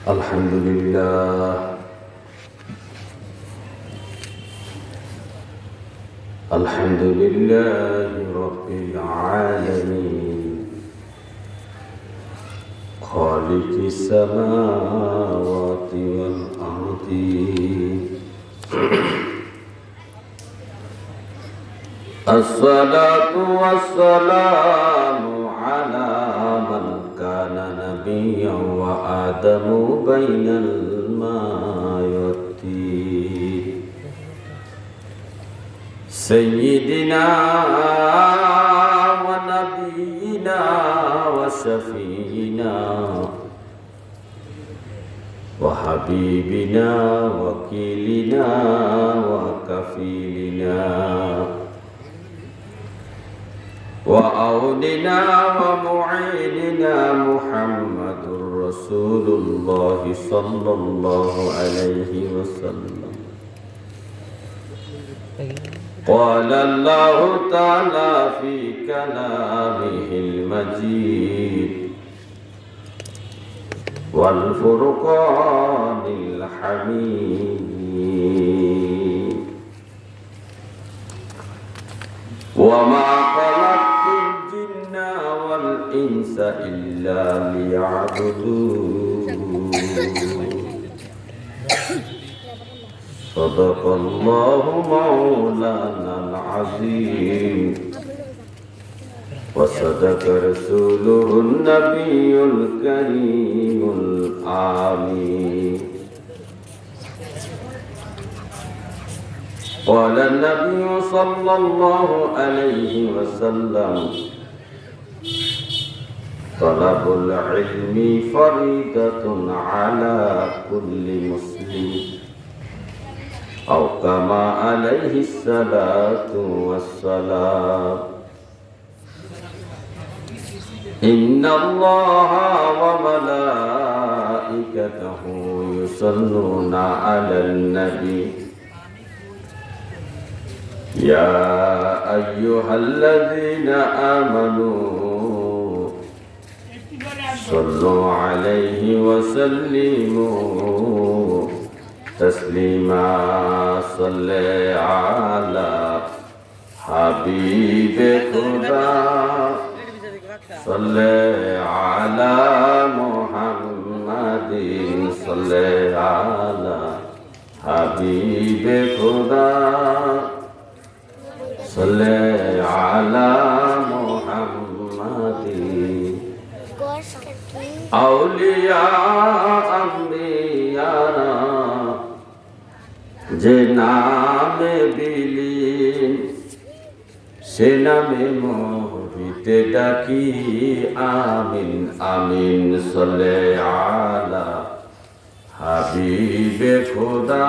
الحمد لله الحمد لله رب العالمين خالق السماوات والأرض الصلاة والسلام على من كان نبيا وآدم بين الماء والطين سيدنا ونبينا وشفينا وحبيبنا وكيلنا وكفيلنا وأولنا ومعيننا محمد رسول الله صلى الله عليه وسلم قال الله تعالى في كلامه المجيد والفرقان الحميد وما خلقت الجن والإنس إلا ليعبدون صدق الله مولانا العظيم وصدق رسوله النبي الكريم الآمين قال النبي صلى الله عليه وسلم طلب العلم فريضة على كل مسلم أو كما عليه الصلاة والسلام إن الله وملائكته يصلون على النبي يا أيها الذين آمنوا صلوا عليه وسلموا تسليما صل على حبيب خدا صل على محمد صل على حبيب خدا صل على محمد أولياء أنبياء যে নামে বিলীন সে নামে মোহিতে ডাকি আমিন আমিন সলে আলা হাবিবে খোদা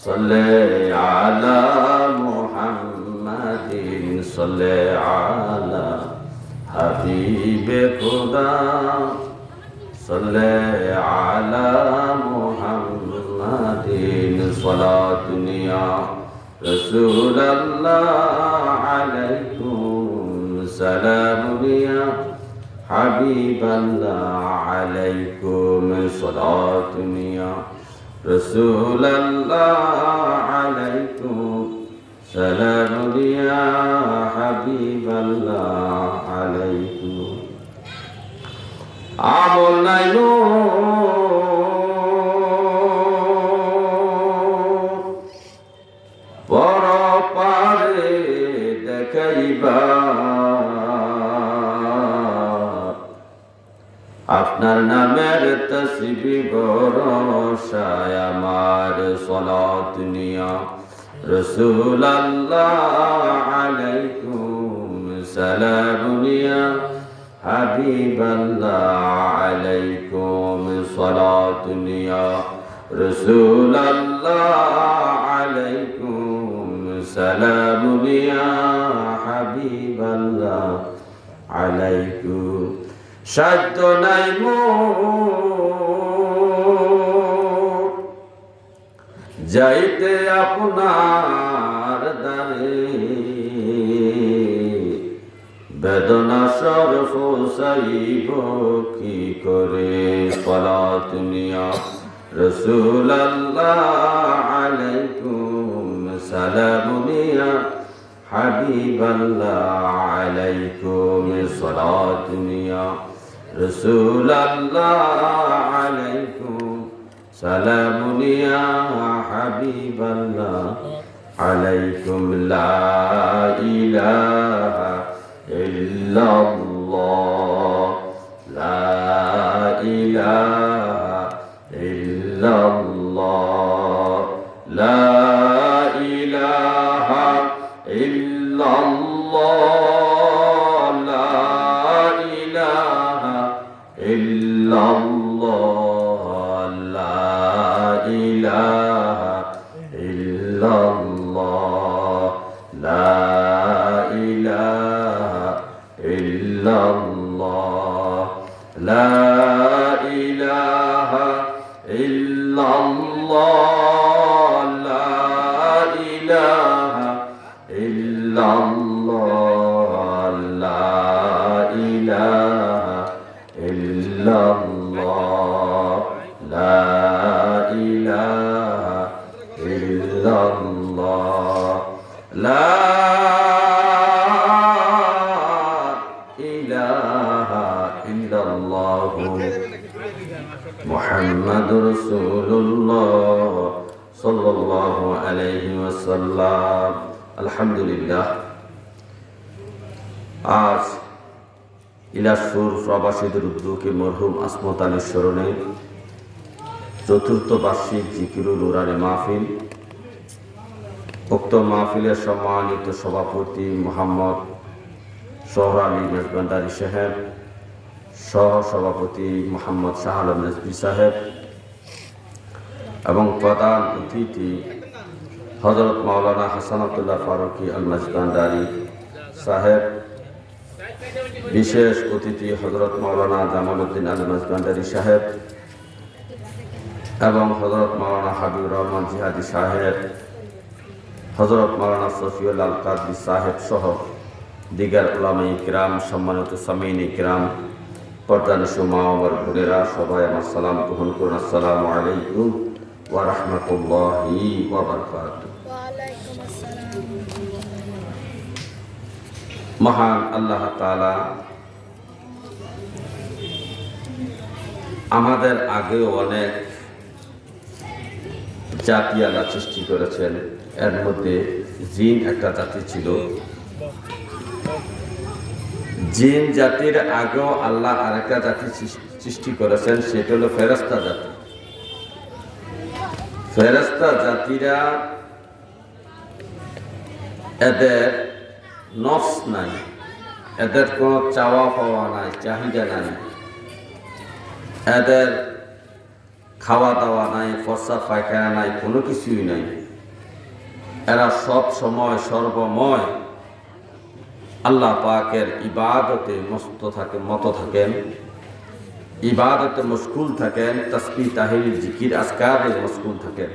সলে আলা মুহাম্মাদিন সলে আলা হাবিবে খোদা সলে আলা মুহাম্মাদিন সালাতুন ইয়া রাসূলুল্লাহ আলাইকুম সালামুন ইয়া হাবিবাল্লাহ আলাইকুম সালাতুন ইয়া রাসূলুল্লাহ আলাইকুম সালামুন ইয়া হাবিবাল্লাহ আলাইকুম আমল নাই পরপারে দেখাইবা আপনার নামের তসবিহ বরসায় আমার সালাত নিয়া রাসূলুল্লাহ আলাইকুম সালাম নিয়া হাবিবাল্লাহ আলাইকুম সালাত নিয়া রাসূলুল্লাহ আলাইকুম সালাম নিয়া হাবিবাল্লাহ আলাইকুম সাধ্য নাই মোর যাইতে আপনার দ্বারে বেদনা সরফ সাইব কি করে সালাতুনিয়া রাসূলুল্লাহ আলাইকুম সালামুনিয়া হাবিবাল্লাহ আলাইকুম সালাতুনিয়া রাসূলুল্লাহ আলাইকুম সালামুনিয়া হাবিবাল্লাহ আলাইকুম লা ইলাহা ইল্লাল্লাহ লা ইলাহা ইল্লাল্লাহ লা ইলাহা ইল্লাল্লাহ লা ইলাহা ইল্লাল্লাহ লা ইলাহা ইল্লাল্লাহ লা ইলাহা ইল্লাল্লাহ লা ইলাহা ইল্লাল্লাহ লা ইলাহা ইল্লাল্লাহ লা ইলাহা ইল্লাল্লাহ লা ইলাহা ইল্লাল্লাহ লা ইলাহা ইল্লাল্লাহ মুহাম্মাদুর রাসূলুল্লাহ সাল্লাল্লাহু আলাইহি ওয়াসাল্লাম। আলহামদুলিল্লাহ, আজ ইলাসুর প্রবাসীদের উদ্যোগে মরহুম আসমত আলীর স্মরণে চতুর্থ বার্ষিক জিকিরুল নুরানি মাহফিল। উক্ত মাহফিলের সম্মানিত সভাপতি মোহাম্মদ সোহর আলী মেজবান্ডারী সাহেব, সহ সভাপতি মোহাম্মদ শাহ আলম নজবী সাহেব এবং প্রধান অতিথি হযরত মাওলানা হাসান আব্দুল্লাহ ফারুকী আল মেজবান্ডারী সাহেব, বিশেষ অতিথি হযরত মাওলানা জামাল উদ্দিন আল মেজবান্ডারী সাহেব এবং হযরত মাওলানা হাবিবুর রহমান জিহাদি সাহেব, হযরত মাওলানা সফিউল আল কাদরি সাহেব সহ দিগার উলামায়ে কিরাম, সম্মানিত সামিঈনে কিরাম, পর্দানিশু মা ও বোনেরা, সবাই আমার সালাম গ্রহণ করুন। আসসালামু আলাইকুম ওয়া রাহমাতুল্লাহি ওয়া বারাকাতুহু। ওয়া আলাইকুম আসসালাম। মহান আল্লাহ তাআলা আমাদের আগেও অনেক জাতি আল্লাহ সৃষ্টি করেছেন। এর মধ্যে জিন একটা জাতি ছিল। জিন জাতির আগেও আল্লাহ আরেকটা জাতি সৃষ্টি করেছেন, সেটা হলো ফেরেশতা জাতি। ফেরেশতা জাতিরা এদের নফস নাই, এদের কোনো চাওয়া পাওয়া নাই, চাহিদা নাই, এদের খাওয়া দাওয়া নাই, প্রস্রাব পায়খানা নাই, কোনো কিছুই নাই। এরা সব সময় সর্বময় আল্লাহ পাকের ইবাদতে মতো থাকেন, ইবাদতে মশগুল থাকেন, তাসবিহ তাহলিল জিকির আজকারে মশগুল থাকেন।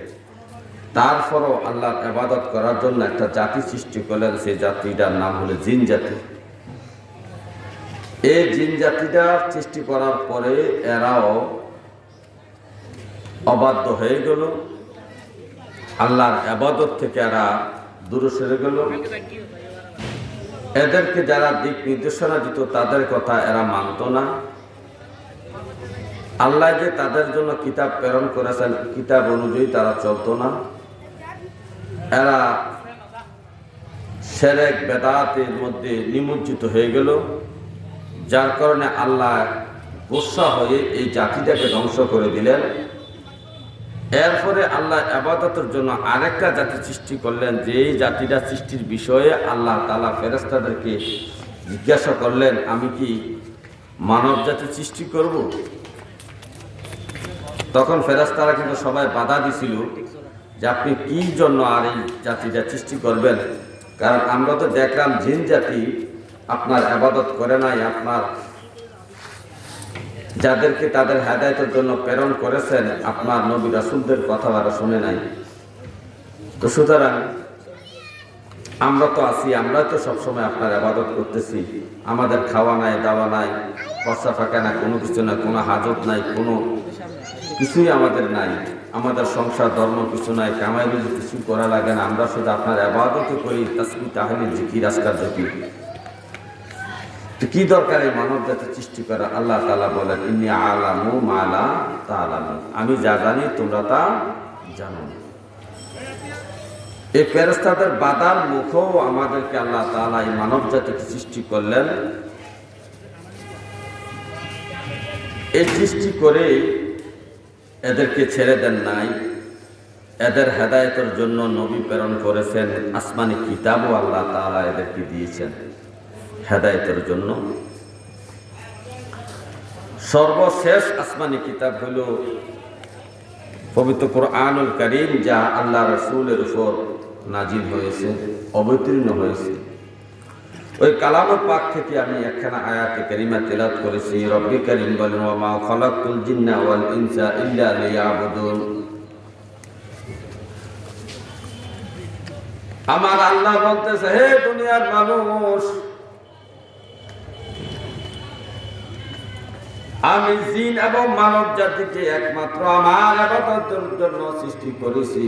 তারপরও আল্লাহর ইবাদত করার জন্য একটা জাতি সৃষ্টি করলেন, সেই জাতিটার নাম হলো জিন জাতি। এই জিন জাতিটা সৃষ্টি করার পরে এরাও অবাধ্য হয়ে গেল, আল্লাহর ইবাদত থেকে এরা দূরে সরে গেল। এদেরকে যারা দিক নির্দেশনা দিত তাদের কথা এরা মানত না। আল্লাহ যে তাদের জন্য কিতাব প্রেরণ করেছেন, কিতাব অনুযায়ী তারা চলতো না। এরা শিরক বেদাতের মধ্যে নিমজ্জিত হয়ে গেল, যার কারণে আল্লাহ গোসা হয়ে এই জাতিটাকে ধ্বংস করে দিলেন। এরপরে আল্লাহ ইবাদতের জন্য আরেকটা জাতি সৃষ্টি করলেন, যে এই জাতিটা সৃষ্টির বিষয়ে আল্লাহ তাআলা ফেরেশতাদেরকে জিজ্ঞাসা করলেন, আমি কি মানব জাতি সৃষ্টি করব? তখন ফেরেশতারা কিন্তু সবাই বাধা দিছিল যে আপনি কি জন্য আর এই জাতিটা সৃষ্টি করবেন, কারণ আমরা তো দেখলাম জিন জাতি আপনার ইবাদত করে নাই, আপনার যাদেরকে তাদের হেদায়েতের জন্য প্রেরণ করেছেন আপনার নবী রাসূলদের কথা তারা শুনে নাই। তো সুতরাং আমরা তো আছি, আমরা তো সবসময় আপনার ইবাদত করতেছি। আমাদের খাওয়া নাই, দাওয়া নাই, পয়সা ফাঁকা না, কোনো কিছু না, কোনো হাজত নাই, কোনো কিছুই আমাদের নাই। আমাদের সংসার ধর্ম কিছু নাই, কামাই রুজি কিছু করা লাগে না। আমরা শুধু আপনার ইবাদত করি, তাসবিহ তাহলিল জিকির আজকার করি। তো কি দরকার এই মানব জাতি সৃষ্টি করা? আল্লাহ তাআলা বলেন, ইন্নী আ'লামু মা লা তা'লামুন, আমি যা জানি তোমরা তা জানো না। এই ফেরেশতাদের বাধার মুখেও আমাদেরকে আল্লাহ তাআলা এই মানব জাতিকে সৃষ্টি করলেন। এই সৃষ্টি করে এদেরকে ছেড়ে দেন নাই, এদের হেদায়েতের জন্য নবী প্রেরণ করেছেন, আসমানি কিতাবও আল্লাহ তাআলা এদেরকে দিয়েছেন হেদায়েতের জন্য। সর্বশেষ আসমানি কিতাব হলো পবিত্র কুরআনুল কারীম, যা আল্লাহ রাসূলের উপর নাজিল হয়েছে, অবতীর্ণ হয়েছে। ওই কালামুল পাক থেকে আমি একখানা আয়াতে কারিমা তেলাওয়াত করেছি। রব্বি কারীম বলেন, ওয়া মা খালাকতুল জিন্না ওয়াল ইনসা ইল্লা লিয়াবুদুন। আমার আল্লাহ বলতেছে, হে দুনিয়ার মানুষ, আমি জিন এবং মানব জাতিকে একমাত্র আমার ইবাদতের জন্য সৃষ্টি করেছি।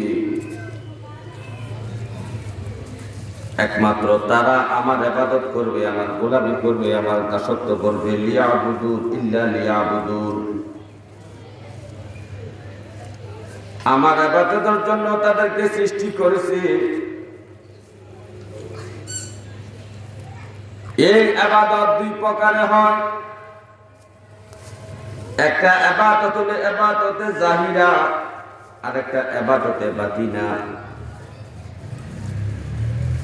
একমাত্র তারা আমার ইবাদত করবে, আমার গোলামি করবে, আমার দাসত্ব করবে। লিয়াবুদুন ইল্লা লিয়াবুদুন, আমার ইবাদতের জন্য তাদেরকে সৃষ্টি করেছি। এই ইবাদত দুই প্রকারের হয়। একটা ইবাদত হলো ইবাদতে জাহিরা, আর একটা ইবাদতে বাতিনা।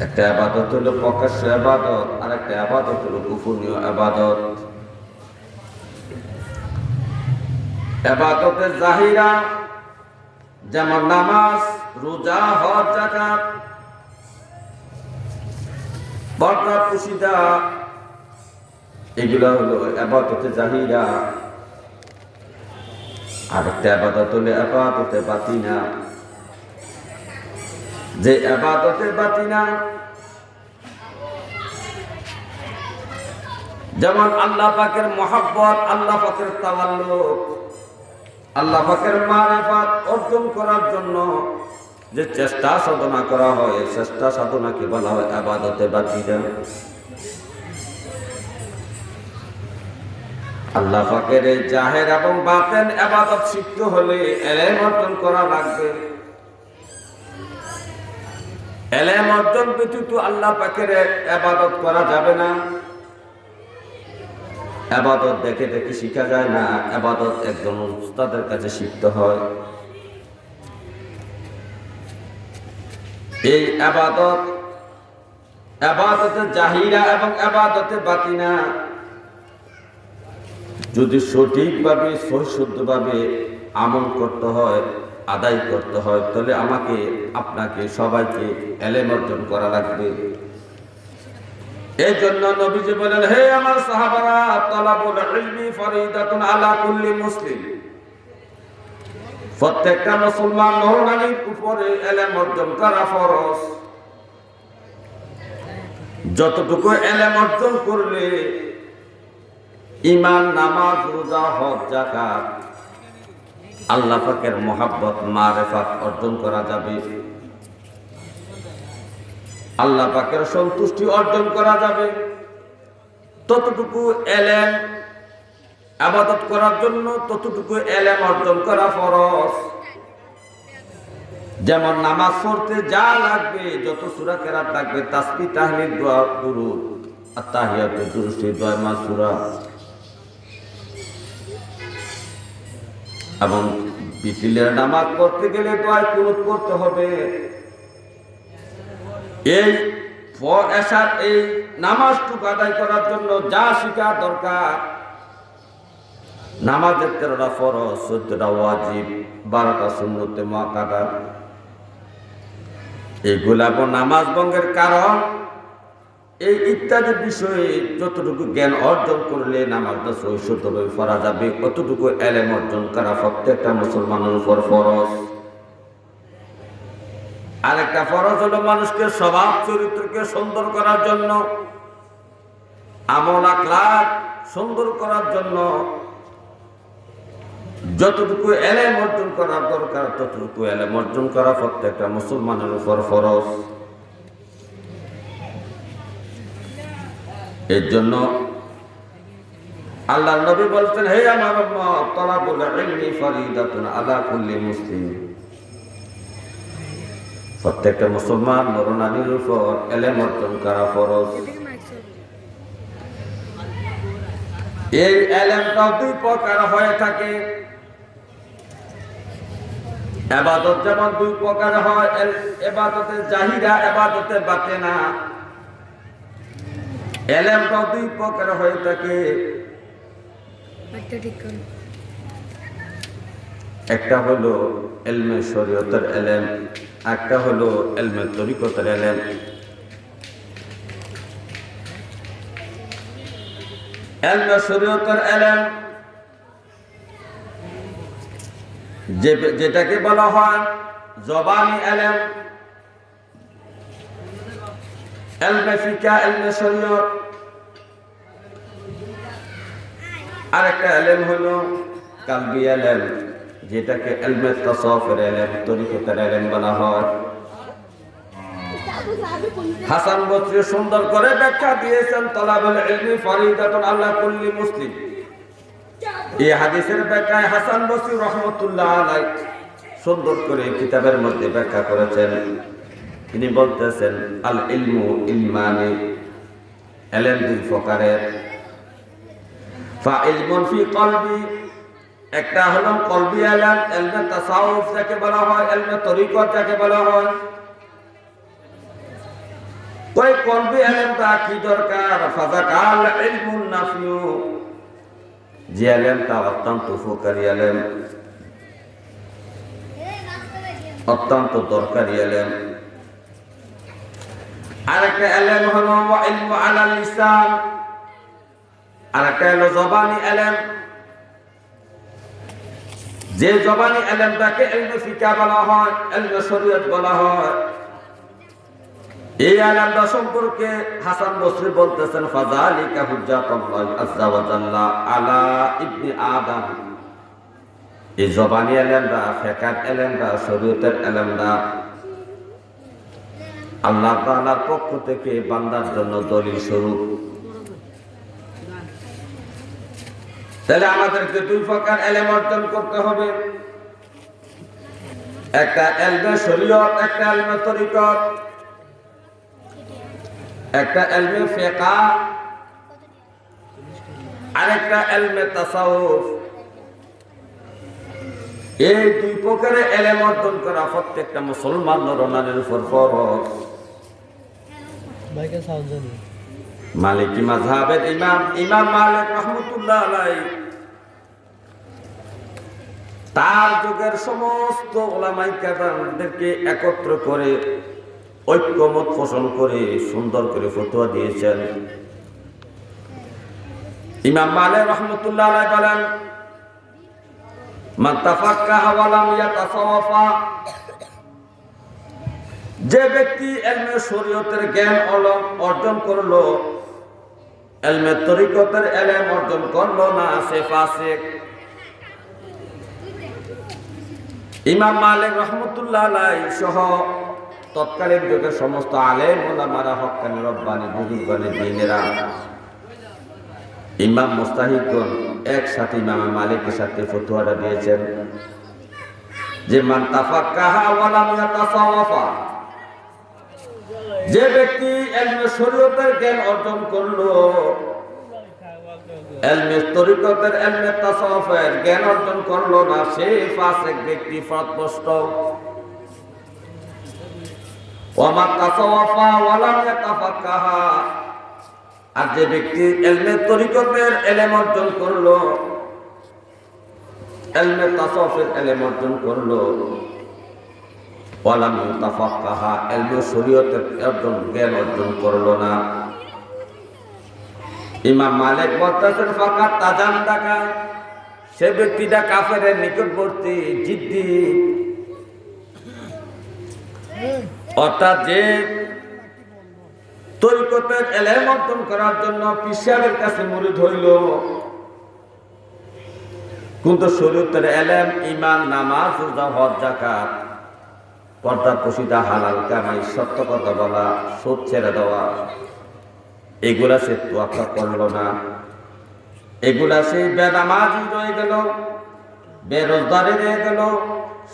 একটা ইবাদত হলো প্রকাশ্য ইবাদত, আর একটা ইবাদত হলো গোপনীয় ইবাদত। ইবাদতে জাহিরা যেমন নামাজ, রোজা, হজ, যাকাত, বরকত, পুশিদা, এগুলো হলো ইবাদতে জাহিরা। আর একটা ইবাদত হলো ইবাদতে বাতিনা। যে ইবাদতে বাতিনা, যেমন আল্লাহ পাকের মহব্বত, আল্লাহ পাকের তাওয়াল্লুক, আল্লাহ পাকের মারিফাত অর্জন করার জন্য যে চেষ্টা সাধনা করা হয়, চেষ্টা সাধনাকে বলা হয় ইবাদতে বাতিনা। আল্লাহ পাকের এই জাহের এবং বাতেন ইবাদত শিখতে হলে ইলম অর্জন করা লাগবে। ইলম অর্জন ব্যতীত আল্লাহ পাকের ইবাদত করা যাবে না। ইবাদত দেখে দেখে শিখা যায় না, ইবাদত একজন উস্তাদের কাছে শিখতে হয়। এই ইবাদত, ইবাদতে জাহিরা এবং ইবাদতে বাতিনা যদি সঠিকভাবে সহিষ্ণুভাবে আমল করতে হয়, আদায় করতে হয়, তাহলে আমাকে আপনাকে সবাইকে ইলম অর্জন করা লাগবে। এই জন্য নবীজি বলেন, হে আমার সাহাবারা, তালাবুল ইলমি ফরিদাতুন আলা কুল্লি মুসলিম, প্রত্যেকটা মুসলমান নরনারীর উপরে ইলম অর্জন করা ফরজ। যতটুকু ইলম অর্জন করলে ঈমান, নামাজ, রোজা, হজ, যাকাত, আল্লাহ পাকের মহব্বত, মারিফাত অর্জন করা যাবে, আল্লাহ পাকের সন্তুষ্টি অর্জন করা যাবে। ততটুকু ইলম ইবাদত করার জন্য ততটুকু ইলম অর্জন করা ফরজ। যেমন নামাজ পড়তে যা লাগবে, যত সূরা কেরাত লাগবে, তাসবিহ, তাহলিল, দোয়া, দুরূদ, আত-তাহিয়াত, দুরূদ, দোয়া, মাসুরা, এবং বিকেলের নামাজ পড়তে গেলে দোয়া কুনুত করতে হবে। এই এশার এই নামাজটুকু আদায় করার জন্য যা শিখা দরকার, নামাজের 13টা ফরজ, 14টা ওয়াজিব, 12টা সুন্নতে মুআক্কাদা, এগুলা নামাজ ভঙ্গের কারণ। এই ইত্যাদি বিষয়ে যতটুকু জ্ঞান অর্জন করলে নামাজটা সহিষ্ণুভাবে পড়া যাবে, অতটুকু ইলম অর্জন করা প্রত্যেকটা মুসলমানের উপর ফরজ। আরেকটা ফরজ হলো মানুষকে স্বভাব চরিত্রকে সুন্দর করার জন্য, আমল আখলাক সুন্দর করার জন্য যতটুকু এলেম অর্জন করার দরকার ততটুকু এলেম অর্জন করা প্রত্যেকটা মুসলমানের উপর ফরজ। এর জন্য আল্লাহর নবী বলছেন, হে আমার উম্মত, তালাবুল ইলমি ফরিদাতুন আলা কুল্লি মুসলিম। প্রত্যেকটা মুসলমান নর-নারীর উপর এলেম অর্জন করা ফরজ। এই এলেমটা দুই প্রকার হয়ে থাকে। ইবাদত যেমন দুই প্রকার হয়, ইবাদতে জাহিরা, ইবাদতে বাতিনা। এলেমটা দুই প্রকার হয়ে থাকে। একটা হলো ইলমে শরীয়তের এলেম, একটা হলো ইলমে তরিকতের এলেম। ইলমে শরীয়তের এলেম যেটাকে বলা হয় জবানি এলেম, ইলমে ফিকহ, ইলমে শরীয়ত। আরেকটা এলেম হলো কালবি এলেম, যেটাকে ইলমে তাসাউফের এলেম, তরিকতের এলেম বলা হয়। হাসান বসরি সুন্দর করে ব্যাখ্যা দিয়েছেন, তালাবুল ইলমি ফরিদাতুন আলা কুল্লি মুসলিম। এই হাদিসের ব্যাখ্যায় হাসান বসরি রাহমাতুল্লাহ আলাইহি সুন্দর করে কিতাবের মধ্যে ব্যাখ্যা করেছেন। তিনি বলতেছেন, আল ইলমু ইলমানি, এলেম দুই প্রকারের। ফা ইলমুন ফি কলবি, একটা হলো কলবি এলেম, ইলমে তাসাউফ যাকে বলা হয়, ইলমে তরিকত যাকে বলা হয়। ওই কলবি এলেমটা কি দরকার? ফাযাকাল ইলমুন নাফিউ, যে এলেমটা অত্যন্ত উপকারী এলেম, অত্যন্ত দরকারি এলেম। আরেকটা এলেম হলো ইলমু আলাল লিসান, আরেকটা হলো জবানি এলেম। যে জবানি এলেমটাকে ইলমে ফিকহ বলা হয়, ইলমে শরীয়ত বলা হয়। এই এলেমটা সম্পর্কে হাসান বসরি বলতেছেন, ফাযালিকা হুজ্জাতুল্লাহি আযজা ওয়া জাল্লা আলা ইবনি আদম। এই জবানি এলেমটা, ফিকহের এলেমটা, শরীয়তের এলেমটা আল্লাহ তাআলার পক্ষ থেকে বান্দার জন্য দলিল স্বরূপ। তাহলে আমাদেরকে দুই প্রকার এলেম অর্জন করতে হবে, একটা ইলমে শরীয়ত, একটা ইলমে তরিকত, একটা ইলমে ফিকহ, আরেকটা ইলমে তাসাউফ। এই দুই প্রকারের এলেম অর্জন করা প্রত্যেকটা মুসলমান নর-নারীর উপর ফরজ। মালিকি মাযহাবের ইমাম মালিক রাহমাতুল্লাহ আলাইহি তার যুগের সমস্ত উলামায়ে কেরামদেরকে একত্র করে ঐক্যমত পোষণ করে সুন্দর করে ফতোয়া দিয়েছেন। ইমাম মালিক রাহমাতুল্লাহ আলাইহি বলেন, মান তাফাক্কাহা ওয়া লাম ইয়াতাসাওয়াফা, যে ব্যক্তি ইলমে শরীয়তের জ্ঞান অর্জন করলো, ইলমে তরিকতের ইলম অর্জন করলো না, সে ফাসিক। ইমাম মালিক রাহমাতুল্লাহ আলাইহি সহ তৎকালীন যুগের সমস্ত আলেম ওলামারা, হক্কানি রব্বানি বুজুর্গানে দ্বীনেরা, ইমাম মুজতাহিদগণ একসাথে ইমাম মালিকের সাথে ফতোয়াটা দিয়েছেন যে মান তাফাক্কাহা ওয়া লাম ইয়াতাসাওয়াফা, যে ব্যক্তি ইলমে শরীয়তের জ্ঞান অর্জন করলো, ইলমে তরিকতের, ইলমে তাসাউফের জ্ঞান অর্জন করলো না, সে ফাসিক ব্যক্তি, পথভ্রষ্ট। ওয়া মান তাসাওয়াফা ওয়া লাম ইয়াতাফাক্কাহা, আর যে ব্যক্তি ইলমে তরিকতের ইলম অর্জন করলো, ইলমে তাসাউফের ইলম অর্জন করলো, ওয়া লাম ইয়াতাফাক্কাহা, ইলমে শরীয়তের জ্ঞান অর্জন করলো না, ইমাম মালিক বলতেছেন ফাকাত তাজান্দাকা, সে ব্যক্তিটা কাফেরের নিকটবর্তী, জিদ্দি। অর্থাৎ যে তরিকতের এলেম অর্জন করার জন্য পীর সাহেবের কাছে মুরিদ হইল, কিন্তু শরীয়তের এলেম, ঈমান, নামাজ, রোজা, হজ, যাকাত, পর্দা প্রসিদা, হালাল কামাই, সত্য কথা বলা, সুদ ছেড়ে দেওয়া, এগুলা সে তোয়াক্কা করলো না। এগুলা সে বেনামাজি রয়ে গেল, বেরোজগারি রয়ে গেল,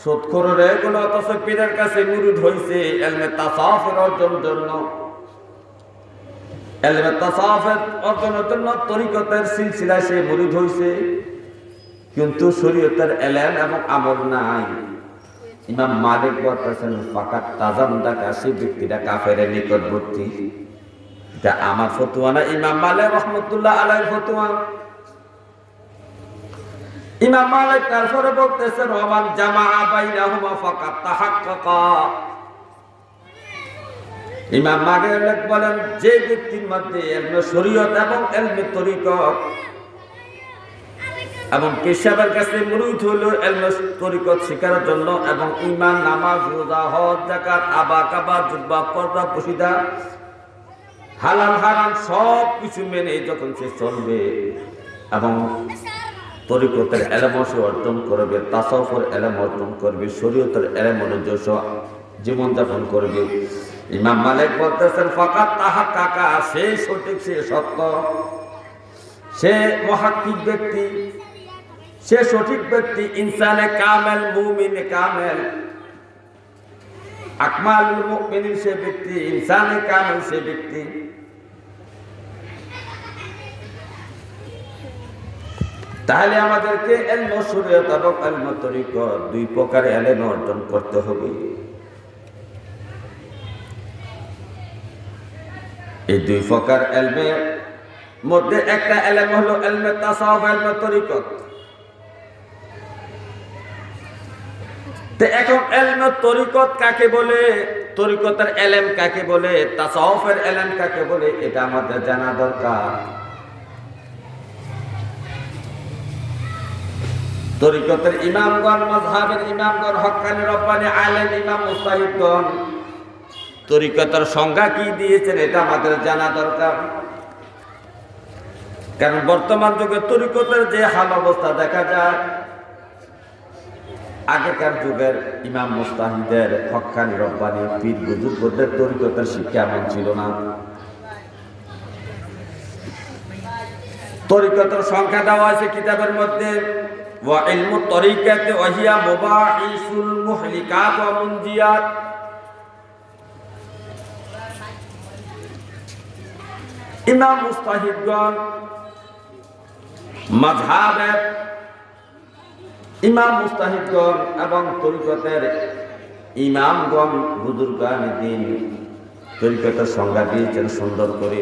সুদখোর রয়ে গেল, অথচ পীরের কাছে মুরিদ হইছে ইলমে তাসাউফের অর্জনের জন্য। ইলমে তাসাউফের অর্জনের জন্য তরিকতের সিলসিলায় সে মুরিদ হইছে, কিন্তু শরীয়তের এলেম এবং আমল নাই। ইমাম মালিক বলতেছেন ফাকাত তাজান্দাকা, সেই ব্যক্তিটা কাফেরের নিকটবর্তী। এটা আমার ফতোয়া না, ইমাম মালিক রাহমাতুল্লাহ আলাইহির ফতোয়া। ইমাম মালিক তারপরে বলতেছেন ওমান জামাআ বাইনাহুমা ফাকাত তাহাক্কাকা। ইমাম মালিক বলেন যে ব্যক্তির মধ্যে ইলমে শরীয়ত এবং ইলমে তরিকত এবং পীর সাহেবের কাছে মুরিদ হইল ইলমে তরিকত শিখার জন্য, এবং ঈমান, নামাজ, রোজা, হজ, যাকাত, আবা কাবা, জুব্বা, পর্দা প্রসিদা, হালাল হারাম সব কিছু মেনে যখন সে চলবে এবং তরিকতের এলেম অর্জন করবে, তাসাউফের এলেম অর্জন করবে, শরীয়তের এলেম অনুযায়ী জীবনযাপন করবে, ইমাম মালিক বলতেছেন ফাকাত তাহাক্কাকা, সে সঠিক, সে সত্য, সে মুহাক্কিক ব্যক্তি, সে সঠিক ব্যক্তি, ইনসানে কামেল, মুমিনে কামেল, আকমালুল মুমিনিন সে ব্যক্তি, ইনসানে কামেল সে ব্যক্তি। তাহলে আমাদেরকে ইলমে শরীয়ত এবং ইলমে তরিকত দুই প্রকার এলেম অর্জন করতে হবে। এই দুই প্রকার ইলমের মধ্যে একটা এলেম হলো ইলমে তাসাউফ, ইলমে তরিকত। তো এখন ইলমে তরিকত কাকে বলে, তরিকতের এলেম কাকে বলে, তাসাউফের এলেম কাকে বলে, এটা আমাদের জানা দরকার। তরিকতের ইমামগণ, মাযহাবের ইমামগণ, হক্কানি রব্বানি আলেম ইমাম মুজতাহিদগণ তরিকতের সংজ্ঞা কি দিয়েছেন এটা আমাদের জানা দরকার। কারণ বর্তমান যুগে তরিকতের যে হাল অবস্থা দেখা যায়, আগেকার যুগের ইমাম মুজতাহিদের, হক্কানি রব্বানি পীর বুজুর্গদের তরিকতের শিক্ষা এমন ছিল না। তরিকতের সংখ্যা দেওয়া আছে কিতাবের মধ্যে, ওয়া ইলমু তরিকাতি ওয়া হিয়া মুবাহিসুল মুহলিকাত ওয়া মুনজিয়াত। ইমাম মুজতাহিদগণ, মাযহাবের ইমাম মুজতাহিদগণ এবং তরিকতের ইমামগণ, বুজুর্গানে দ্বীন তরিকতের সংজ্ঞা দিয়েছেন সুন্দর করে।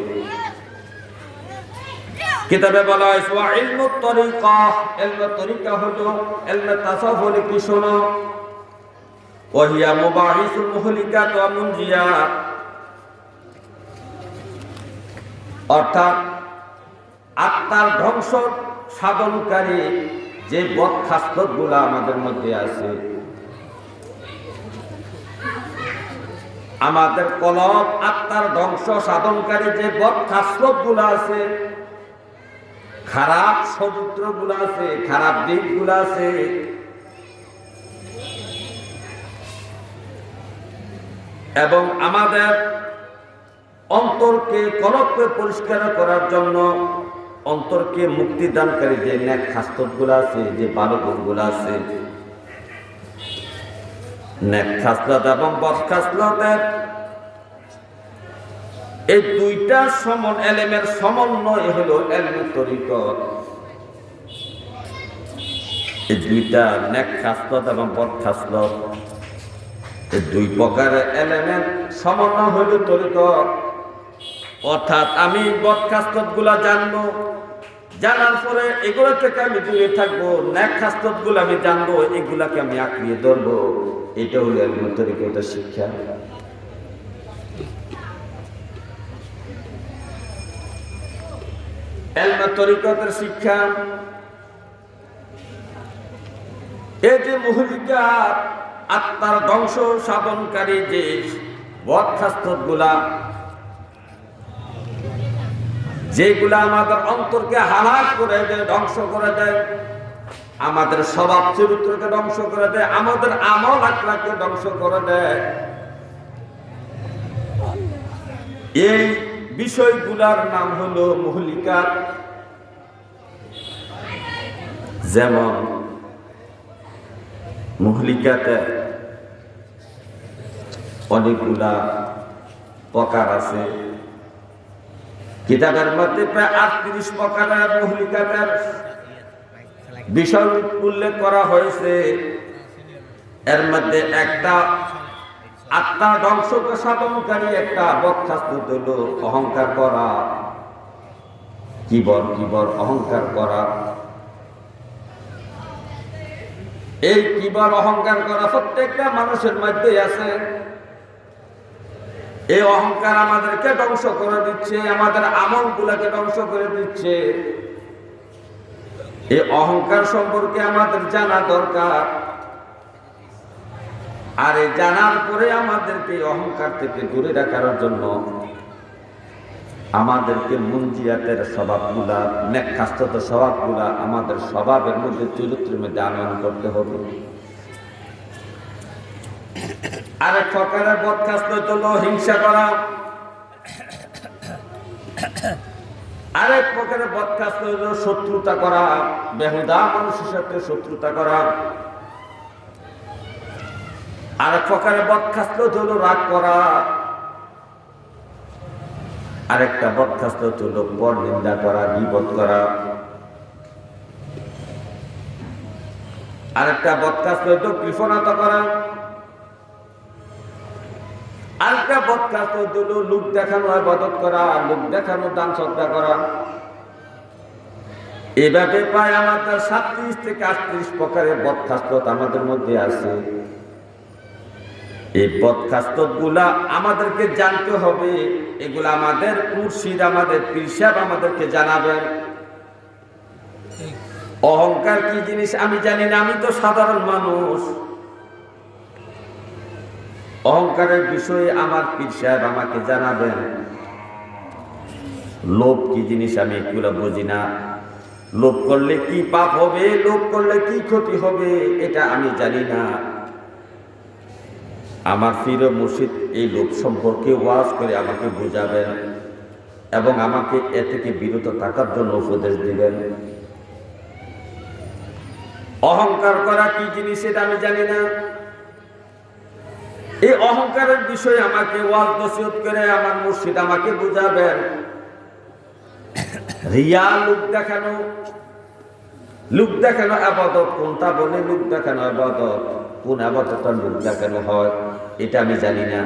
কিতাবে বলা হয়েছে ওয়া ইলমু তরিকা, ইলমে তরিকা হলো ইলমে তাসাউফ হলো কি শোনো, ওয়া হিয়া মুবাহিসুল মুহলিকাত ওয়া মুনজিয়াত, অর্থাৎ আত্মার ধ্বংস সাধনকারী যে বদখাসলতগুলো আমাদের মধ্যে আছে, আমাদের কলব আত্মার ধ্বংস সাধনকারী যে বদখাসলতগুলো আছে, খারাপ চরিত্রগুলো আছে, খারাপ দিকগুলো আছে, এবং আমাদের অন্তরকে, কলবকে পরিষ্কার করার জন্য অন্তরকে মুক্তি দানকারী যে নেক খাসলতগুলো আছে, যে ভালো গুণগুলো আছে, নেক খাসলত এবং বদ খাসলতের এই দুইটা এলেমের সমন্বয় হলো ইলমে তরিকত। এই দুইটা নেক খাসলত এবং বদ খাসলত, এই দুই প্রকার এলেমের সমন্বয় হলো তরিকত। অর্থাৎ আমি বদ খাসলতগুলা জানবো, জানার পরে এগুলো থেকে আমি দূরে থাকবো, নেক খাসলতগুলো আমি জানবো, এগুলাকে আমি আঁকড়িয়ে ধরবো। এটা হলো ইলমে তরিকতের শিক্ষা। ইলমে তরিকতের শিক্ষা, এই যে মুহলিকাত আত্মার ধ্বংস সাধনকারী যে বদখাস্তগুলা, যেগুলা আমাদের অন্তরকে হালাক করে দেয়, ধ্বংস করে দেয়, আমাদের স্বভাব চরিত্রকে ধ্বংস করে দেয়, আমাদের আমল আখলাককে ধ্বংস করে দেয়, এই বিষয়গুলার নাম হলো মুহলিকাত। যেমন মুহলিকাতে অনেকগুলা প্রকার আছে। কিতাবের মধ্যে প্রায় 38 প্রকারের মুহলিকাতের বিষয় উল্লেখ করা হয়েছে। এর মধ্যে একটা আত্মা ধ্বংসকে সাধনকারী একটা বদখাস্ত হল অহংকার করা, কিবর অহংকার করা। এই কিবর অহংকার করা প্রত্যেকটা মানুষের মধ্যে আছে। এই অহংকার আমাদেরকে ধ্বংস করে দিচ্ছে, আমাদের আমলগুলোকে ধ্বংস করে দিচ্ছে। এই অহংকার সম্পর্কে আমাদের জানা দরকার। আর এই জানার পরে আমাদেরকে অহংকার থেকে দূরে রাখার জন্য আমাদেরকে মুনজিয়াতের স্বভাবগুলা, নেককাস্তত স্বভাবগুলা আমাদের স্বভাবের মধ্যে, চরিত্রের মধ্যে আনয়ন করতে হবে। আরেক প্রকারের বদখাস্ত হলো হিংসা করা। আরেক প্রকারের বদখাস্ত হলো শত্রুতা করা, বেহুদা মানুষের সাথে শত্রুতা করা। আরেক প্রকারের বদখাস্ত হলো রাগ করা। আরেকটা বদখাস্ত হলো পর নিন্দা করা, গীবত করা। আরেকটা বদখাস্ত হলো কৃপণতা করা। আরেকটা বদখাস্ত হলো লোক দেখানো, ইবাদত করা, লোক দেখানো, দান সদকা করা। এভাবে প্রায় আমাদের 37 থেকে 38 প্রকারের বদখাস্ত আমাদের মধ্যে আছে। এই বদখাস্তগুলা আমাদেরকে জানতে হবে। এগুলা আমাদের মুর্শিদ, আমাদের পীর সাহেব আমাদেরকে জানাবেন। অহংকার কি জিনিস আমি জানি না, আমি তো সাধারণ মানুষ। অহংকারের বিষয়ে আমার পীর সাহেব আমাকে জানাবেন। লোভ কি জিনিস আমি এগুলো বুঝি না। লোভ করলে কি পাপ হবে, লোভ করলে কি ক্ষতি হবে, এটা আমি জানি না। আমার পীর মুর্শিদ এই লোভ সম্পর্কে ওয়াজ করে আমাকে বুঝাবেন এবং আমাকে এ থেকে বিরত থাকার জন্য উপদেশ দিবেন। অহংকার করা কি জিনিস এটা আমি জানি না। এই অহংকারের বিষয়ে আমাকে ওয়াজ নসিহত করে আমার মুর্শিদ আমাকে বুঝাবেন। রিয়া, লোক দেখানো ইবাদত কোনটা বলে, লোক দেখানো ইবাদত কোন ইবাদতটা লোক দেখানো হয় এটা আমি জানি না।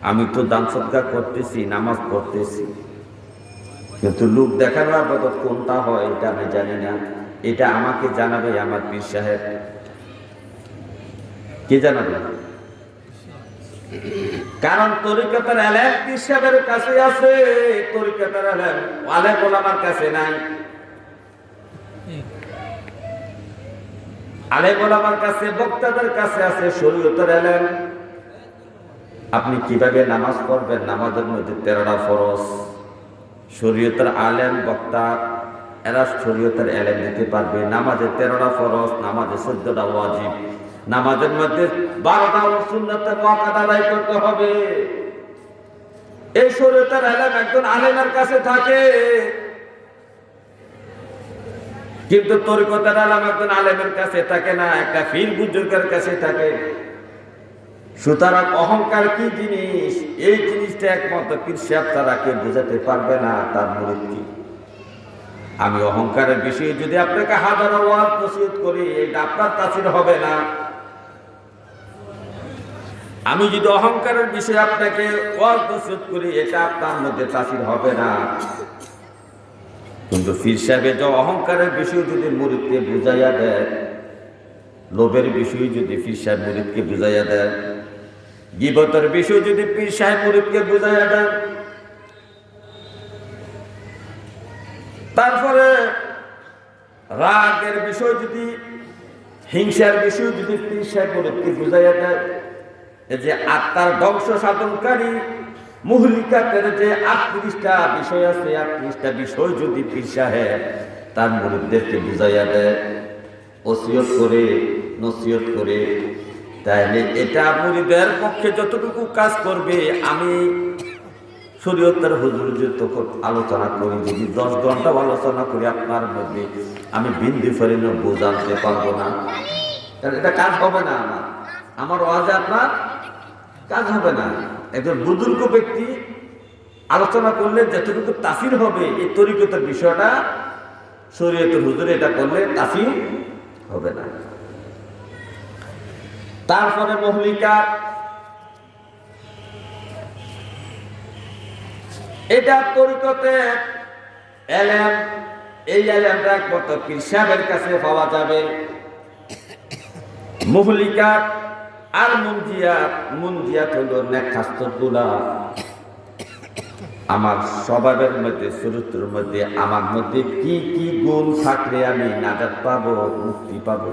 আমি তো দান সদকা করতেছি, নামাজ পড়তেছি, কিন্তু লোক দেখানো ইবাদত কোনটা হয় এটা আমি জানি না। এটা আমাকে জানাবে আমার পীর সাহেব। কে জানাবে? কারণ তরিকতের এলেম পীর সাহেবের কাছে আছে, তরিকতের এলেম আলেম ওলামার কাছে নাই। আলেম ওলামার কাছে, বক্তাদের কাছে আছে শরীয়তের এলেম। আপনি কিভাবে নামাজ পড়বেন, নামাজের মধ্যে 13টা ফরজ। শরীয়তের আলেম বক্তা এরা শরীয়তের এলেম দিতে পারবে। নামাজে 13টা ফরজ, নামাজে 14টা ওয়াজিব, নামাজের মধ্যে 12টা সুন্নাত মুআক্কাদা আদায় করতে হবে। এই শরীয়তের এলেম একজন আলেমের কাছে থাকে, কিন্তু তরিকতের এলেম একজন আলেমের কাছে থাকে না, একটা পীর বুজুর্গের কাছে থাকে। সুতরাং অহংকার কি জিনিস, এই জিনিসটা একমাত্র পীর সাহেব ছাড়া কেউ বোঝাতে পারবে না তার মুরিদ কি। আমি অহংকারের বিষয়ে যদি আপনাকে হাজারো ওয়াজ নসিহত করি, এটা আপনার তাসির হবে না। আমি যদি অহংকারের বিষয়ে আপনাকে ওয়াজ নসিহত করি, এটা আপনার মধ্যে তাসির হবে না। কিন্তু পীর সাহেব যে অহংকারের বিষয় যদি মুরিদকে বুঝাইয়া দেয়, লোভের বিষয় যদি পীর সাহেব মুরিদকে বুঝাইয়া দেয়, গীবতের বিষয় যদি পীর সাহেব মুরিদকে বুঝাইয়া দেন, তারপরে রাগের বিষয় যদি হিংসার বিষয় যদি পীর সাহেব মুরিদকে বুঝাইয়া দেয়, এই যে আত্মার ধ্বংস সাধনকারী মুহলিকাতের যে 38টা বিষয় আছে, 38টা বিষয় যদি পীর সাহেব তার মুরিদদেরকে বুঝাইয়া দেয়, ওসিয়ত করে, নসিহত করে, তাহলে এটা মুরিদের পক্ষে যতটুকু কাজ করবে। আমি শরীয়তের হুজুর যে তখন আলোচনা করি, যদি 10 ঘন্টা আলোচনা করি আপনার মধ্যে, আমি বিন্দু ফেরিনো বোঝাতে পারবো না, তাহলে এটা কাজ হবে না। আমার ওয়াজে আপনার কাজ হবে না। একজন বুজুর্গ ব্যক্তি আলোচনা করলে যতটুকু তাফসীর হবে, এই তরিকতের বিষয়টা শরীয়তের হুজুর এটা করলে তাফসীর হবে না। তারপরে মহলিকা, এটা তরিকতে এলেম, এই এলেমটা একমাত্র পীর সাহেবের কাছে পাওয়া যাবে। মুহলিকাত আর মুনজিয়াত হলো নেকখাস্তগুলা আমার স্বভাবের মধ্যে, চরিত্রের মধ্যে, আমার মধ্যে কি কি গুণ থাকলে আমি নাজাত পাবো, মুক্তি পাবো,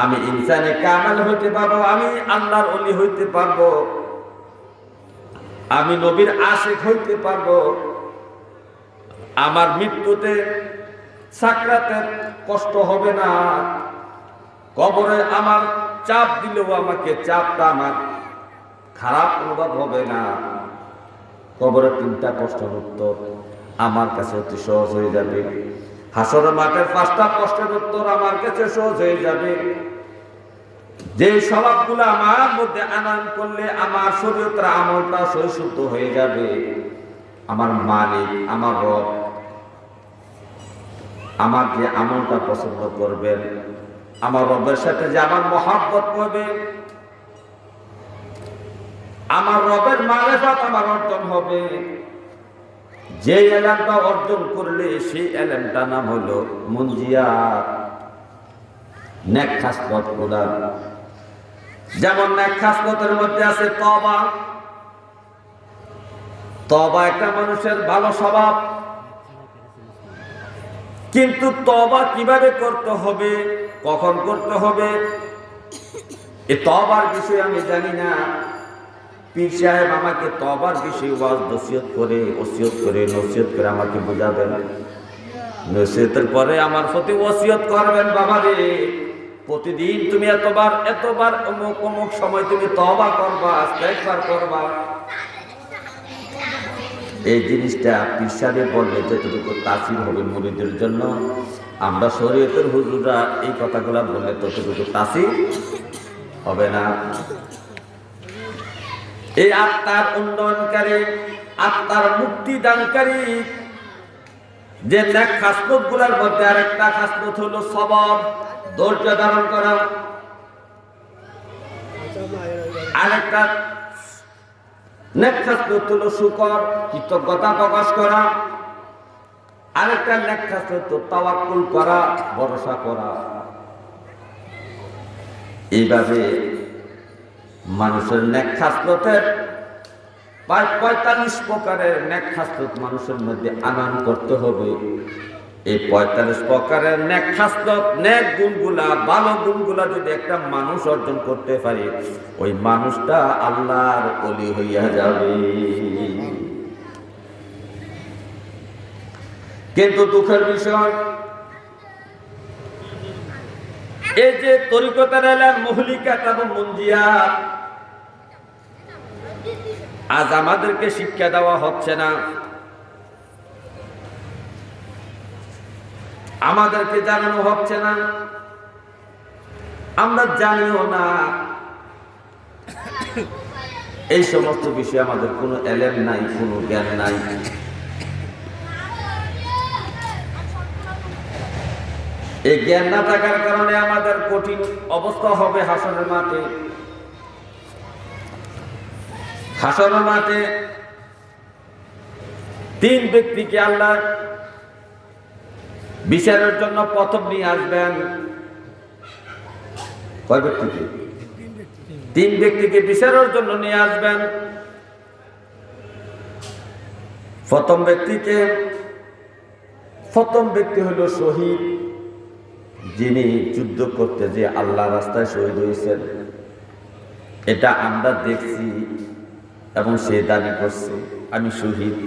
আমি ইনসানে কামাল হইতে পারবো, আমি আল্লাহর ওলি হইতে পারবো, আমি নবীর আশিক হইতে পারবো, আমার মৃত্যুতে সাকরাতের কষ্ট হবে না, কবরে আমার চাপ দিলেও আমাকে চাপটা আমার খারাপ অনুভব হবে না, কবরের 3টা প্রশ্নের উত্তর আমার কাছে অতি সহজ হয়ে যাবে, হাসরের মাঠের 5টা প্রশ্নের উত্তর আমার কাছে সহজ হয়ে যাবে। যে স্বভাবগুলো আমার মধ্যে আনয়ন করলে আমার শরীয়তের আমলটা সহিষ্ণু হয়ে যাবে, আমার মালিক, আমার রব আমার যে আমলটা পছন্দ করবেন, আমার রবের সাথে যে আমার মহব্বত করবে, আমার রবের মারিফাত আমার অর্জন হবে। যে এলেমটা অর্জন করলে সেই এলেমটা নাম হলো মুনজিয়াত, নেক খাসলত গুলা। যেমন নেক খাসলতের মধ্যে আছে তওবা। তওবা একটা মানুষের ভালো স্বভাব, কিন্তু তওবা কিভাবে করতে হবে, কখন করতে হবে, এই তওবার বিষয়ে আমি জানি না। পীর সাহেব আমাকে তওবার বিষয়ে ওয়াজ নসিহত করে, ওসিয়ত করে, নসিহত করে আমাকে বোঝাবেন। নসিহতের পরে আমার প্রতি ওসিয়ত করবেন, বাবা রে প্রতিদিন তুমি এতবার অমুক সময় তুমি তওবা করবা, ইস্তেগফার করবা। এই জিনিসটা পীর সাহেব বললে যতটুকু তাসির হবে মুরিদের জন্য, আমরা শরীয়তের হুজুররা এই কথাগুলো বললে ততটুকু তাসির হবে না। এই আত্মার উন্নয়নকারী, আত্মার মুক্তি দানকারী যে নেক খাসলত গুলার মধ্যে আরেকটা খাসলত হলো সবর, ধৈর্য ধারণ করা। আরেকটা নেক খাসলত হলো শুকর, কৃতজ্ঞতা প্রকাশ করা। আরেকটা নেক খাসলত হলো তাওয়াক্কুল করা, ভরসা করা। এইভাবে মানুষের নেক খাসলতের 45 প্রকারের নেক খাসলত মানুষের মধ্যে আনয়ন করতে হবে। এই 45 প্রকারের নেক খাসলত, নেক গুণগুলা, ভালো গুণগুলা যদি একটা মানুষ অর্জন করতে পারে, ওই মানুষটা আল্লাহর ওলি হইয়া যাবে। কিন্তু দুঃখের বিষয়, এই যে তরিকতের এলেম, মুহলিকাত এবং মুনজিয়াত, আজ আমাদেরকে শিক্ষা দেওয়া হচ্ছে না, আমাদেরকে জানানো হচ্ছে না, আমরা জানিও না। এই সমস্ত বিষয়ে আমাদের কোনো এলেম নাই, কোনো জ্ঞান নাই। এই জ্ঞান না থাকার কারণে আমাদের কঠিন অবস্থা হবে হাসরের মাঠে। হাসরের মাঠে 3 ব্যক্তিকে আল্লাহ বিচারের জন্য প্রথম নিয়ে আসবেন। কয় ব্যক্তিকে? 3 ব্যক্তিকে বিচারের জন্য নিয়ে আসবেন। প্রথম ব্যক্তি হলো শহীদ, যিনি যুদ্ধ করতে যে আল্লাহ রাস্তায় শহীদ হয়েছেন, এটা আমরা দেখছি এবং সে দাবি করছে আমি শহীদ।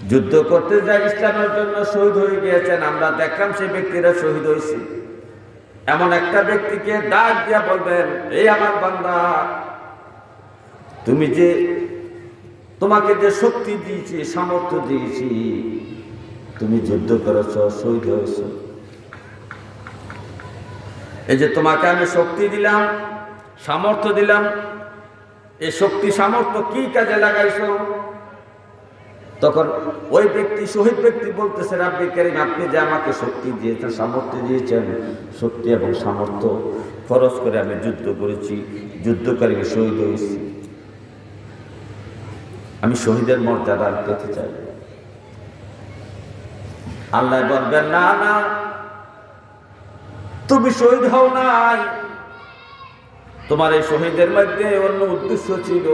যুদ্ধ করতে যায় ইসলামের জন্য শহীদ হয়ে গিয়েছেন, আমরা দেখলাম সে ব্যক্তিরা শহীদ হয়েছে। এমন একটা ব্যক্তিকে ডাক দিয়া বলবেন, এই আমার বান্দা, তুমি যে তোমাকে যে শক্তি দিয়েছি, সামর্থ্য দিয়েছি, তুমি যুদ্ধ করেছ, শহীদ হয়েছ। এই যে তোমাকে আমি শক্তি দিলাম, সামর্থ্য দিলাম, এই শক্তি সামর্থ্য কি কাজে লাগাইছ? তখন ওই ব্যক্তি, শহীদ ব্যক্তি বলতেছে, রাব্বি কারীম, আপনি যে আমাকে শক্তি দিয়েছেন, সামর্থ্য দিয়েছেন, শক্তি এবং সামর্থ্য খরচ করে আমি যুদ্ধ করেছি, যুদ্ধ করে আমি শহীদ হয়েছি। আমি শহীদের মর্যাদা পেতে চাই। আল্লাহ বলবেন, না না, তুমি শহীদ হও নাই, তোমার এই শহীদের মধ্যে অন্য উদ্দেশ্য ছিল।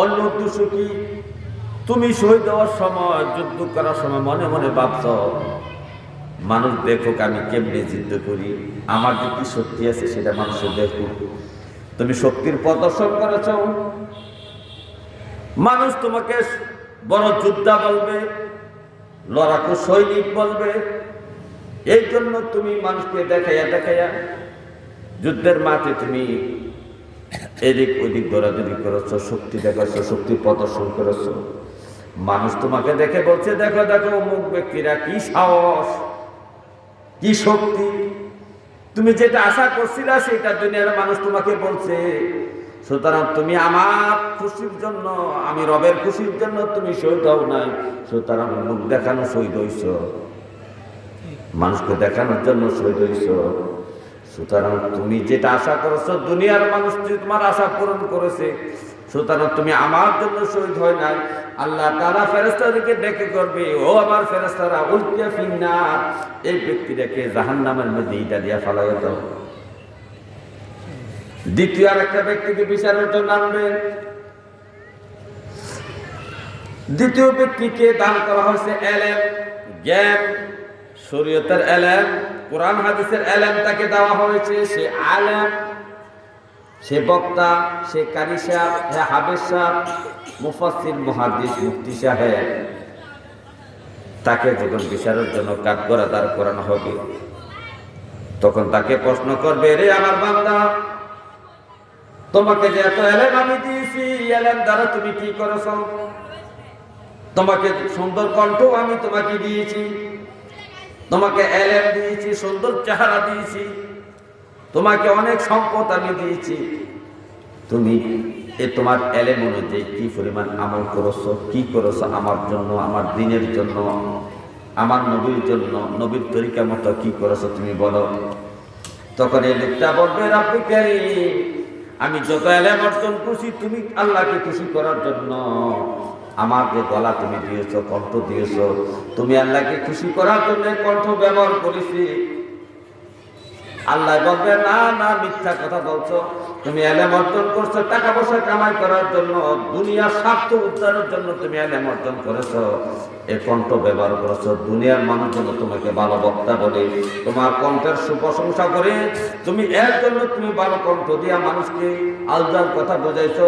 অন্য উদ্দেশ্য কি? তুমি শহীদ হওয়ার সময়, যুদ্ধ করার সময় মনে মনে ভাবছ, মানুষ দেখুক আমি কেমনে যুদ্ধ করি, আমার যে কি শক্তি আছে সেটা মানুষের দেখুক। তুমি শক্তির প্রদর্শন করেছ, মানুষ তোমাকে বড় যোদ্ধা বলবে, লড়াকু সৈনিক বলবে। এই জন্য তুমি মানুষকে দেখাইয়া দেখাইয়া যুদ্ধের মাঠে তুমি এদিক ওদিক দৌড়াদৌড়ি করেছ, শক্তি দেখাচ্ছ, শক্তি প্রদর্শন করেছ। মানুষ তোমাকে দেখে বলছে, দেখো দেখো অমুক ব্যক্তিরা কি সাহস, কি শক্তি। তুমি যেটা আশা করছিলা সেটা দুনিয়ার মানুষ তোমাকে বলছে। সুতরাং তুমি আমার খুশির জন্য, আমি রবের খুশির জন্য তুমি শহীদ হও নাই, সুতরাং মুখ দেখানো শহীদ হইছ, মানুষকে দেখানোর জন্য শহীদ হইছ। সুতরাং তুমি যেটা আশা করেছো, দুনিয়ার মানুষ তোমার আশা পূরণ করেছে, সুতরাং তুমি আমার জন্য শহীদ হয় নাই। আল্লাহ তাআলা ফেরেশতাদেরকে ডেকে করবে, ও আমার ফেরেশতারা, উলকিয়া ফিন্নার, এই ব্যক্তিটাকে জাহান্নামের মধ্যে ইটা দিয়া ফালাইয়া দাও। দ্বিতীয় আর একটা ব্যক্তিকে বিচারের জন্য আনবে। দ্বিতীয় ব্যক্তিকে দান করা হয়েছে এলেম, জ্ঞান, শরীয়তের এলেম, কোরআন হাদিসের এলেম তাকে দেওয়া হয়েছে। সে আলেম, সে বক্তা, সে কারি সাহেব, সে হাফেজ সাহেব, মুফাসসির, মুহাদ্দিস, মুফতি সাহেব। তাকে যখন বিচারের জন্য কাঠগড়া দাঁড় করানো হবে, তখন তাকে প্রশ্ন করবে, রে আমার বান্দা, তোমাকে যে এত এলেম আমি দিয়েছি, এলেম দ্বারা তুমি কি করেছ? তোমাকে সুন্দর কণ্ঠ আমি তোমাকে দিয়েছি, তোমাকে এলেম দিয়েছি, সুন্দর চেহারা দিয়েছি, তোমাকে অনেক সম্পদ আমি দিয়েছি, তুমি তোমার এলেম অনুযায়ী কি পরিমাণ আমল করেছো, কি করেছো আমার জন্য, আমার দিনের জন্য, আমার নবীর জন্য, নবীর তরিকা মতো কি করেছো তুমি বলো। তখন এই লোকটা বলবে, রাব্বি কারীম, আমি যত এলেম অর্জন করছি তুমি আল্লাহকে খুশি করার জন্য। আমার যে গলা তুমি দিয়েছো, কণ্ঠ দিয়েছো, তুমি আল্লাহকে খুশি করার জন্য কণ্ঠ ব্যবহার করেছি। আল্লাহ বলবে, না না, মিথ্যা কথা বলছো, তুমি এলেম অর্জন করছো টাকা পয়সা কামাই করার জন্য, দুনিয়ার স্বার্থ উদ্ধারের জন্য তুমি এলেম অর্জন করেছো, এই কণ্ঠ ব্যবহার করেছো দুনিয়ার মানুষ যেন তোমাকে ভালো বক্তা বলে, তোমার কণ্ঠের সুপ্রশংসা করে, তুমি এর জন্য তুমি ভালো কণ্ঠ দিয়া মানুষকে আলজাল কথা বোঝাইছো।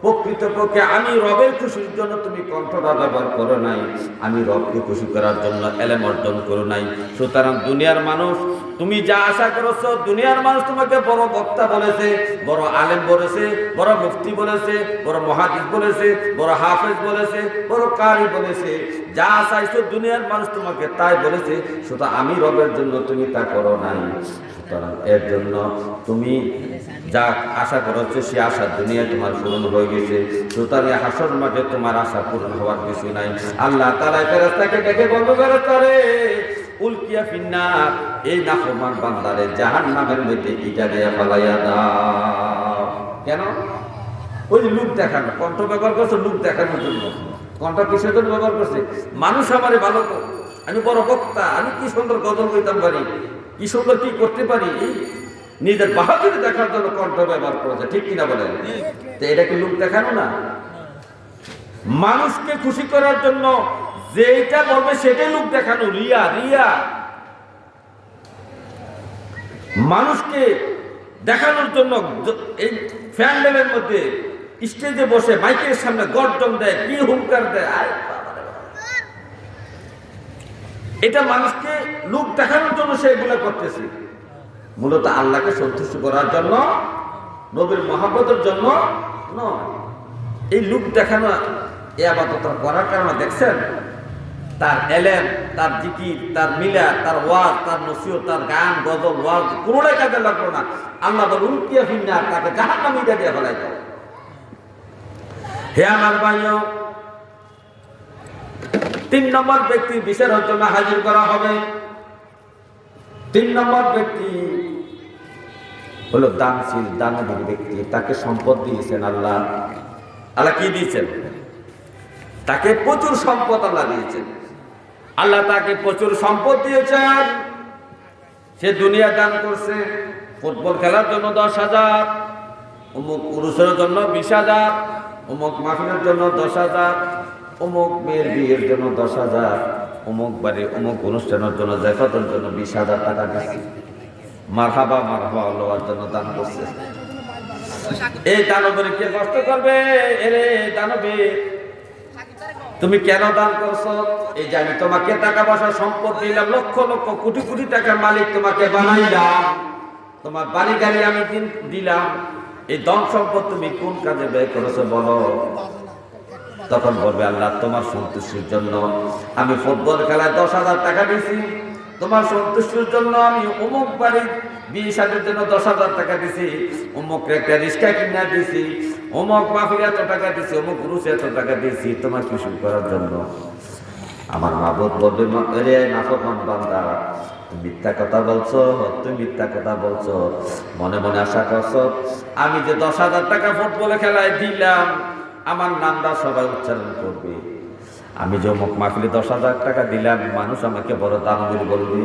প্রকৃতপক্ষে আমি রবের খুশির জন্য তুমি কণ্ঠটা ব্যবহার করো নাই, আমি রবকে খুশি করার জন্য এলেম অর্জন করো নাই। সুতরাং দুনিয়ার মানুষ তুমি যা আশা করেছো, দুনিয়ার মানুষ তোমাকে বড় বক্তা বলেছে, বড় আলেম বলেছে, বড় মুফতি বলেছে, বড় মুহাদ্দিস বলেছে, বড় হাফেজ বলেছে, বড় কারি বলেছে, যা চাইছো দুনিয়ার মানুষ তোমাকে তাই বলেছে। সুতরাং আমি রবের জন্য তুমি তা করো নাই, সুতরাং এর জন্য তুমি যা আশা করেছো সে আশা দুনিয়া তোমার পূরণ হয়ে গেছে। সুতরাং হাসর মাঠে তোমার আশা পূরণ হওয়ার কিছু নাই। আল্লাহ তাআলা ফেরেশতাকে ডেকে বলবে, ফেরেশতা রে, উলকিয়া ফিন্নার, এই নাফরমান বান্দারে জাহান্নামের মধ্যে ইটা দিয়ে ফালাইয়া দাও। কেন? ওই লোক দেখানো, কণ্ঠ ব্যবহার করছে লোক দেখানোর জন্য। কণ্ঠ কিসের জন্য ব্যবহার করছে? মানুষ আমারে ভালো, আমি বড় বক্তা, আমি কি সুন্দর গজল বইতাম পারি, কি সুন্দর কি করতে পারি, নিজের বাহাদুরি দেখার জন্য কণ্ঠ ব্যবহার করেছে। ঠিক কিনা বলেন? তো এটা কি লোক দেখানো না? মানুষকে খুশি করার জন্য যে এটা বলবে সেটাই লোক দেখানো, রিয়া রিয়া। মানুষকে দেখানোর জন্য এই প্যান্ডেলের মধ্যে স্টেজে বসে মাইকের সামনে গর্জন দেয়, কি হুঙ্কার দেয়, এটা মানুষকে লোক দেখানোর জন্য সে এগুলো করতেছে। মূলত আল্লাহকে সন্তুষ্ট করার জন্য, নবীর মহব্বতের জন্য নয়। এই লোক দেখানো এই আবাদত করার কারণে দেখছেন তার এলেম, তার জিকির, তার মিলা, তার ওয়াজ, তার নসিহত, তার গান, গজল, ওয়াজ কোনোটাই কাজে লাগলো না। আল্লাহ বলে উল্টিয়া ফিন্নার, তাকে জাহান্নামীটা দিয়ে ফেলাই দাও। হে আমার ভাইও, 3 নম্বর ব্যক্তি বিচারের জন্য হাজির করা হবে। 3 নম্বর ব্যক্তি হলো দানশীল, দানবীর ব্যক্তি। তাকে সম্পদ দিয়েছেন আল্লাহ। আল্লাহ কি দিয়েছেন? তাকে প্রচুর সম্পদ আল্লাহ দিয়েছেন। আল্লাহ তাকে প্রচুর সম্পদ দিয়েছেন। সে দুনিয়া দান করছে। ফুটবল খেলার জন্য 10,000, অমুক পুরুষের জন্য 20,000, অমুক মাহফিলের জন্য 10,000, অমুক মেয়ের বিয়ের জন্য 10,000, অমুক বাড়ি অমুক অনুষ্ঠানের জন্য জাকাতের জন্য 20,000 টাকা দিচ্ছে। মারহাবা মারহাবা আল্লাহর জন্য দান করছে। এই দানবের কে কষ্ট করবে? এরে দানবে, তুমি কেন দান করছো? এই যে আমি তোমাকে টাকা পয়সা সম্পদ দিলাম, লক্ষ লক্ষ কোটি কোটি টাকার মালিক তোমাকে বানাইলাম, তোমার বাড়ি গাড়ি আমি দিলাম, এই ধন সম্পদ তুমি কোন কাজে ব্যয় করেছো বলো? তখন বলবে আল্লাহ তোমার সন্তুষ্টির জন্য আমি ফুটবল খেলায় 10,000 টাকা দিয়েছি, তোমার সন্তুষ্টির জন্য আমি অমুক বাড়ির 20,000 জন্য 10,000 টাকা দিছি, অমুক একটা রিক্সা কিনা দিছি, অমুক মাহফিলে এত টাকা দিছি, অমুক রুচে এত টাকা দিয়েছি তোমার কিছু করার জন্য। আমার মাবুদ বলবে রে নাফরমান বান্দা, তুমি মিথ্যা কথা বলছো, তুমি মিথ্যা কথা বলছো, মনে মনে আশা করছো আমি যে 10,000 টাকা ফুটবলে খেলায় দিলাম আমার নামটা সবাই উচ্চারণ করবে। আমি যে অমুক মাহফিলে 10,000 টাকা দিলাম মানুষ আমাকে বড় দানবীর বলবে।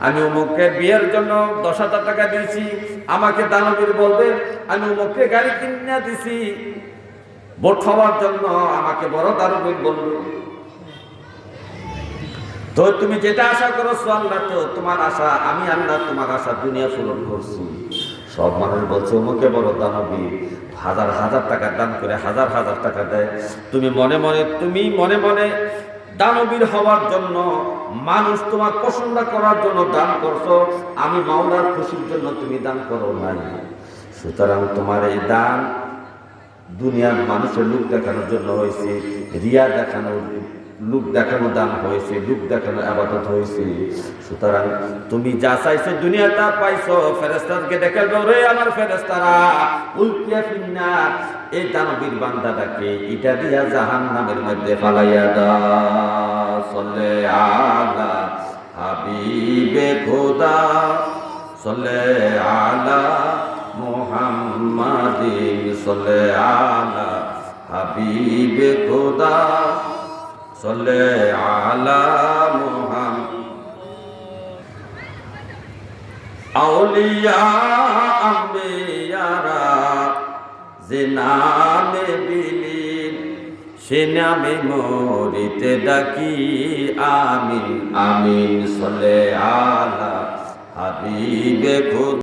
আমি অমুকের বিয়ের জন্য 10,000 টাকা দিয়েছি, আমাকে দানবীর বলবে। আমি অমুককে গাড়ি কিনে দিছি ভোট খাওয়ার জন্য, আমাকে বড় দানবীর বলবে। তো তুমি যেটা আশা করছো আল্লাহ তো তোমার আশা, আমি আল্লাহ তোমার আশা দুনিয়া পূরণ করছি। সব মানুষ বলছে অমুকে বড় দানবীর, হাজার হাজার টাকা দান করে হাজার হাজার টাকা দেয়। তুমি মনে মনে দানবীর হওয়ার জন্য, মানুষ তোমার পছন্দ করার জন্য দান করছো, আমি মাওলার খুশির জন্য তুমি দান করো নাই। সুতরাং তোমার এই দান দুনিয়ার মানুষের লোক দেখানোর জন্য হয়েছে, রিয়া দেখানোর লোক দেখানো দান হয়েছে, লোক দেখানো ইবাদত হয়েছে। সুতরাং তুমি যা চাইছো দুনিয়াটা পাইছো। ফেরেশতাকে দেখে রে আমার ফেরেশতারা উলকিয়া ফিন্নার, এই দানবীর বান্দাটাকে ইটা দিয়া জাহান্নামের মধ্যে ফালাইয়া দাও। সাল্লে আলা হাবিবে খোদা, সাল্লে আলা মুহাম্মাদিন, সাল্লে আলা হাবিবে খোদা, সাল্লে আলা মুহাম্মাদ। আউলিয়া আম্বিয়ারা যে নামে বিলীন, সে নামে মরিতে ডাকি আমিন আমিন। সাল্লে আলা হাবিবে খোদা।